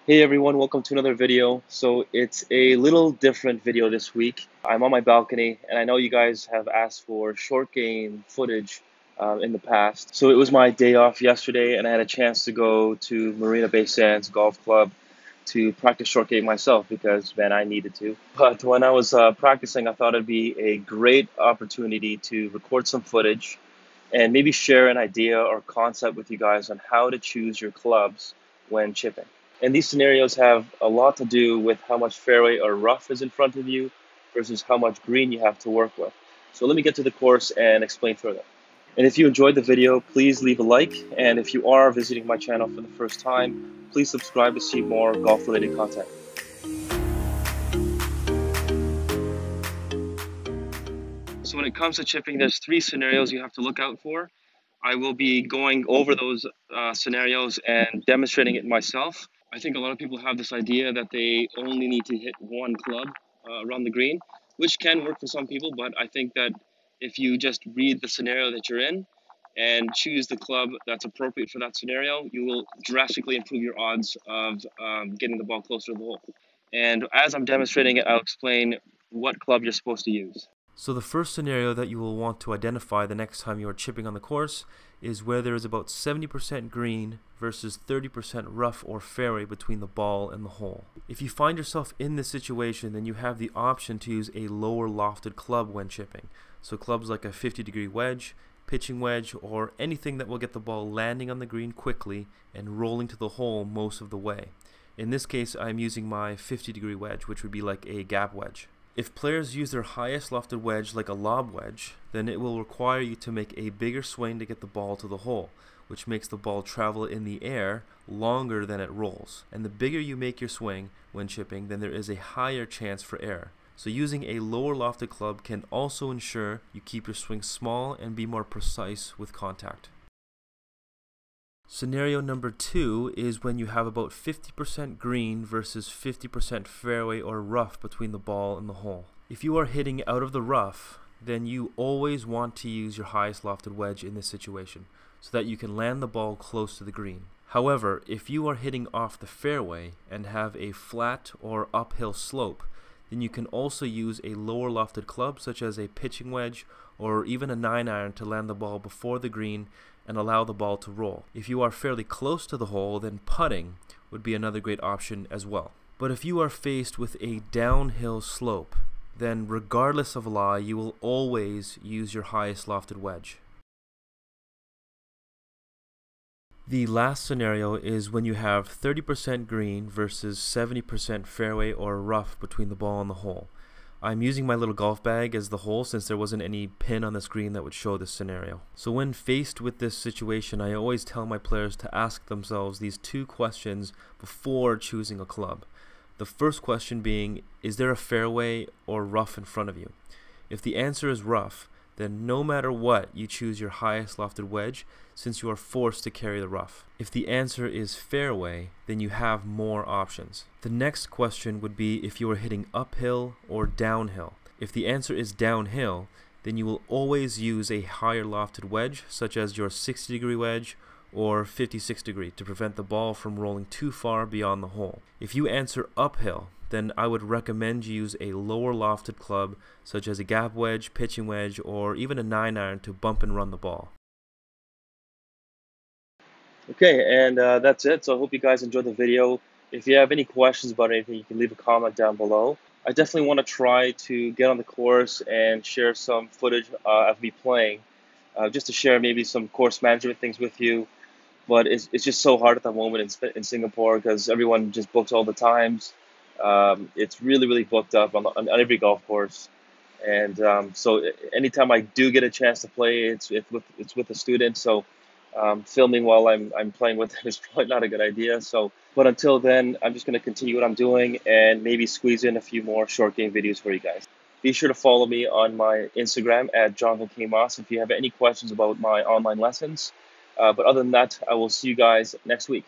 Hey everyone, welcome to another video. So it's a little different video this week. I'm on my balcony and I know you guys have asked for short game footage in the past. So it was my day off yesterday and I had a chance to go to Marina Bay Sands Golf Club to practice short game myself because, man, I needed to. But when I was practicing, I thought it'd be a great opportunity to record some footage and maybe share an idea or concept with you guys on how to choose your clubs when chipping. And these scenarios have a lot to do with how much fairway or rough is in front of you versus how much green you have to work with. So let me get to the course and explain further. And if you enjoyed the video, please leave a like. And if you are visiting my channel for the first time, please subscribe to see more golf related content. So when it comes to chipping, there's three scenarios you have to look out for. I will be going over those scenarios and demonstrating it myself. I think a lot of people have this idea that they only need to hit one club around the green, which can work for some people, but I think that if you just read the scenario that you're in and choose the club that's appropriate for that scenario, you will drastically improve your odds of getting the ball closer to the hole. And as I'm demonstrating it, I'll explain what club you're supposed to use. So the first scenario that you will want to identify the next time you are chipping on the course is where there is about 70% green versus 30% rough or fairway between the ball and the hole. If you find yourself in this situation, then you have the option to use a lower lofted club when chipping. So clubs like a 50-degree wedge, pitching wedge, or anything that will get the ball landing on the green quickly and rolling to the hole most of the way. In this case, I'm using my 50-degree wedge, which would be like a gap wedge. If players use their highest lofted wedge like a lob wedge, then it will require you to make a bigger swing to get the ball to the hole, which makes the ball travel in the air longer than it rolls. And the bigger you make your swing when chipping, then there is a higher chance for error. So using a lower lofted club can also ensure you keep your swing small and be more precise with contact. Scenario number 2 is when you have about 50% green versus 50% fairway or rough between the ball and the hole. If you are hitting out of the rough, then you always want to use your highest lofted wedge in this situation so that you can land the ball close to the green. However, if you are hitting off the fairway and have a flat or uphill slope, then you can also use a lower lofted club such as a pitching wedge or even a 9-iron to land the ball before the green and allow the ball to roll. If you are fairly close to the hole, then putting would be another great option as well. But if you are faced with a downhill slope, then regardless of lie, you will always use your highest lofted wedge. The last scenario is when you have 30% green versus 70% fairway or rough between the ball and the hole. I'm using my little golf bag as the hole since there wasn't any pin on the screen that would show this scenario. So when faced with this situation, I always tell my players to ask themselves these two questions before choosing a club. The first question being, is there a fairway or rough in front of you? If the answer is rough, then no matter what, you choose your highest lofted wedge since you are forced to carry the rough. If the answer is fairway, then you have more options. The next question would be if you are hitting uphill or downhill. If the answer is downhill, then you will always use a higher lofted wedge, such as your 60-degree wedge or 56-degree, to prevent the ball from rolling too far beyond the hole. If you answer uphill, then I would recommend you use a lower lofted club such as a gap wedge, pitching wedge, or even a 9-iron to bump and run the ball. Okay, and that's it. So I hope you guys enjoyed the video. If you have any questions about anything, you can leave a comment down below. I definitely want to try to get on the course and share some footage of me playing, just to share maybe some course management things with you. But it's just so hard at the moment in Singapore because everyone just books all the times. It's really, really booked up on every golf course. And so anytime I do get a chance to play, it's with a student. So filming while I'm playing with them is probably not a good idea. So, but until then, I'm just going to continue what I'm doing and maybe squeeze in a few more short game videos for you guys. Be sure to follow me on my Instagram at Jonathan K. Moss if you have any questions about my online lessons. But other than that, I will see you guys next week.